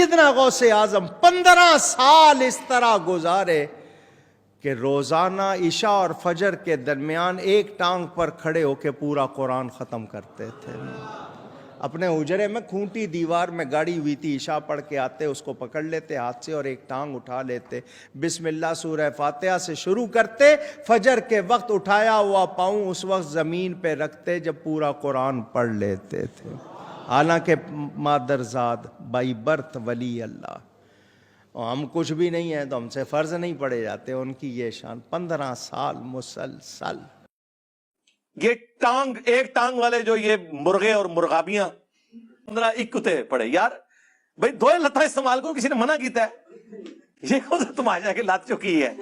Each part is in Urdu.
سیدنا غوث اعظم 15 سال اس طرح گزارے کہ روزانہ عشاء اور فجر کے درمیان ایک ٹانگ پر کھڑے ہو کے پورا قرآن ختم کرتے تھے. اپنے حجرے میں کھونٹی دیوار میں گاڑی ہوئی تھی, عشاء پڑھ کے آتے, اس کو پکڑ لیتے ہاتھ سے اور ایک ٹانگ اٹھا لیتے, بسم اللہ سورہ فاتحہ سے شروع کرتے, فجر کے وقت اٹھایا ہوا پاؤں اس وقت زمین پہ رکھتے جب پورا قرآن پڑھ لیتے تھے. حالانکہ مادرزاد بائی برتھ ولی اللہ, ہم کچھ بھی نہیں ہیں تو ہم سے فرض نہیں پڑے جاتے, ان کی یہ شان. 15 سال مسلسل. یہ ٹانگ, ایک ٹانگ والے جو یہ مرغے اور مرغابیاں 15 اکتے پڑے. یار بھائی دو لتاں استعمال کرو, کسی نے منع کیتا ہے؟ یہ کون سا تماشا کہ لت چکی ہے.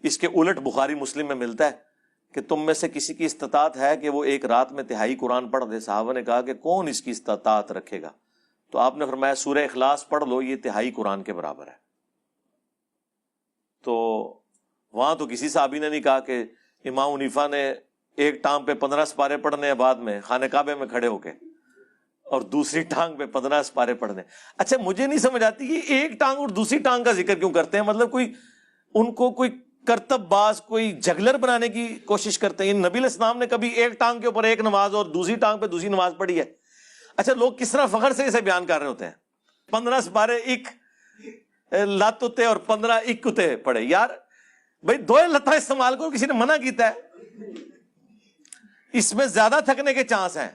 اس کے الٹ بخاری مسلم میں ملتا ہے کہ تم میں سے کسی کی استطاعت ہے کہ وہ ایک رات میں تہائی قرآن پڑھ دے. صحابہ نے کہا کہ کون اس کی استطاعت رکھے گا؟ تو آپ نے فرمایا سورہ اخلاص پڑھ لو, یہ تہائی قرآن کے برابر ہے. تو وہاں تو کسی صحابی نے نہیں کہا کہ امام حنیفہ نے ایک ٹانگ پہ 15 سپارے پڑھنے ہیں بعد میں خانہ کعبے میں کھڑے ہو کے, اور دوسری ٹانگ پہ 15 سپارے پڑھنے. اچھا مجھے نہیں سمجھ آتی کہ ایک ٹانگ اور دوسری ٹانگ کا ذکر کیوں کرتے ہیں؟ مطلب کوئی ان کو کوئی کرتب باز, کوئی جگلر بنانے کی کوشش کرتے ہیں. نبی علیہ السلام نے کبھی ایک ٹانگ کے اوپر ایک نماز اور دوسری ٹانگ پہ دوسری نماز پڑھی ہے؟ اچھا لوگ کس طرح فخر سے اسے بیان کر رہے ہوتے ہیں, 15 سپارے ایک لت اتے اور 15 ایک اتے پڑے. یار بھائی دو لتاں استعمال کرو, کسی نے منع کیتا ہے؟ اس میں زیادہ تھکنے کے چانس ہیں.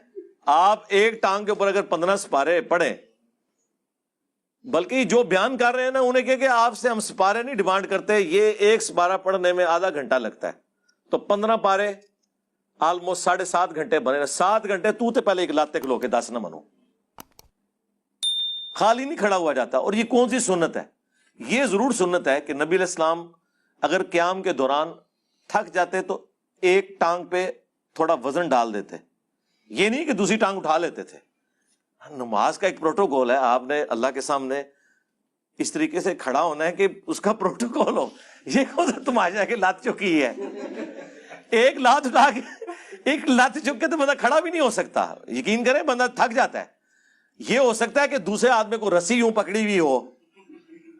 آپ ایک ٹانگ کے اوپر اگر 15 سپارے پڑھیں, بلکہ جو بیان کر رہے ہیں نا انہیں کہ آپ سے ہم سپارے نہیں ڈیمانڈ کرتے, یہ ایک سپارہ پڑھنے میں آدھا گھنٹہ لگتا ہے, تو 15 پارے آلموسٹ 7.5 گھنٹے بنے. 7 گھنٹے تو پہلے ایک لاتے کھلو کے 10 نہ منو, خالی نہیں کھڑا ہوا جاتا. اور یہ کون سی سنت ہے؟ یہ ضرور سنت ہے کہ نبی علیہ السلام اگر قیام کے دوران تھک جاتے تو ایک ٹانگ پہ تھوڑا وزن ڈال دیتے, یہ نہیں کہ دوسری ٹانگ اٹھا لیتے تھے. نماز کا ایک پروٹوکول ہے, آپ نے اللہ کے سامنے اس طریقے سے کھڑا ہونا ہے کہ اس کا پروٹوکول ہو. یہ کون سا تماشا ہے کہ لات چکی ہے؟ ایک لات اٹھا کے, ایک لات چک کے تو بندہ کھڑا بھی نہیں ہو سکتا. یقین کریں بندہ تھک جاتا ہے. یہ ہو سکتا ہے کہ دوسرے آدمی کو رسی یوں پکڑی ہوئی ہو,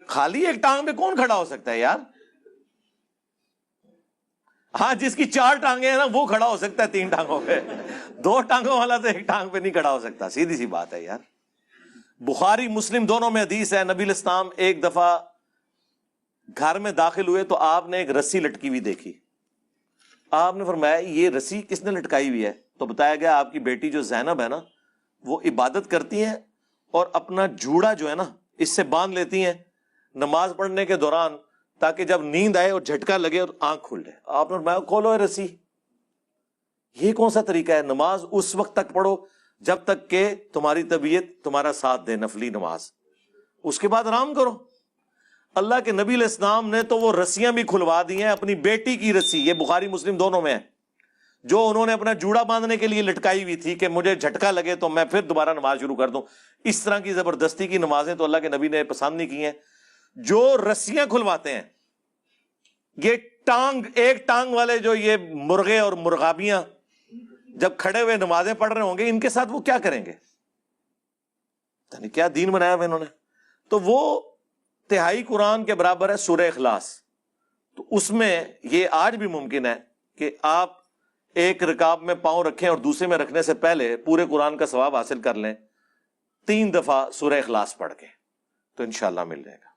خالی ایک ٹانگ پہ کون کھڑا ہو سکتا ہے یار؟ ہاں جس کی 4 ٹانگیں ہیں نا وہ کھڑا ہو سکتا ہے 3 ٹانگوں پہ, 2 ٹانگوں والا تو ایک ٹانگ پہ نہیں کھڑا ہو سکتا. سیدھی سی بات ہے یار. بخاری مسلم دونوں میں حدیث ہے, نبی علیہ السلام ایک دفعہ گھر میں داخل ہوئے تو آپ نے ایک رسی لٹکی ہوئی دیکھی. آپ نے فرمایا یہ رسی کس نے لٹکائی ہوئی ہے؟ تو بتایا گیا آپ کی بیٹی جو زینب ہے نا وہ عبادت کرتی ہیں اور اپنا جوڑا جو ہے نا اس سے باندھ لیتی ہیں نماز پڑھنے کے دوران, تاکہ جب نیند آئے اور جھٹکا لگے اور آنکھ کھل جائے. آپ نے فرمایا کھولو اے رسی. یہ کون سا طریقہ ہے؟ نماز اس وقت تک پڑھو جب تک کہ تمہاری طبیعت تمہارا ساتھ دے, نفلی نماز, اس کے بعد آرام کرو. اللہ کے نبی علیہ السلام نے تو وہ رسیاں بھی کھلوا دی ہیں, اپنی بیٹی کی رسی, یہ بخاری مسلم دونوں میں ہے, جو انہوں نے اپنا جوڑا باندھنے کے لیے لٹکائی ہوئی تھی کہ مجھے جھٹکا لگے تو میں پھر دوبارہ نماز شروع کر دوں. اس طرح کی زبردستی کی نمازیں تو اللہ کے نبی نے پسند نہیں کی ہیں. جو رسیاں کھلواتے ہیں, یہ ٹانگ, ایک ٹانگ والے جو یہ مرغے اور مرغابیاں جب کھڑے ہوئے نمازیں پڑھ رہے ہوں گے, ان کے ساتھ وہ کیا کریں گے؟ کیا دین بنایا ہوا انہوں نے. تو وہ تہائی قرآن کے برابر ہے سورہ اخلاص. تو اس میں یہ آج بھی ممکن ہے کہ آپ ایک رکعت میں پاؤں رکھیں اور دوسرے میں رکھنے سے پہلے پورے قرآن کا ثواب حاصل کر لیں 3 دفعہ سورہ اخلاص پڑھ کے, تو انشاءاللہ مل جائے گا.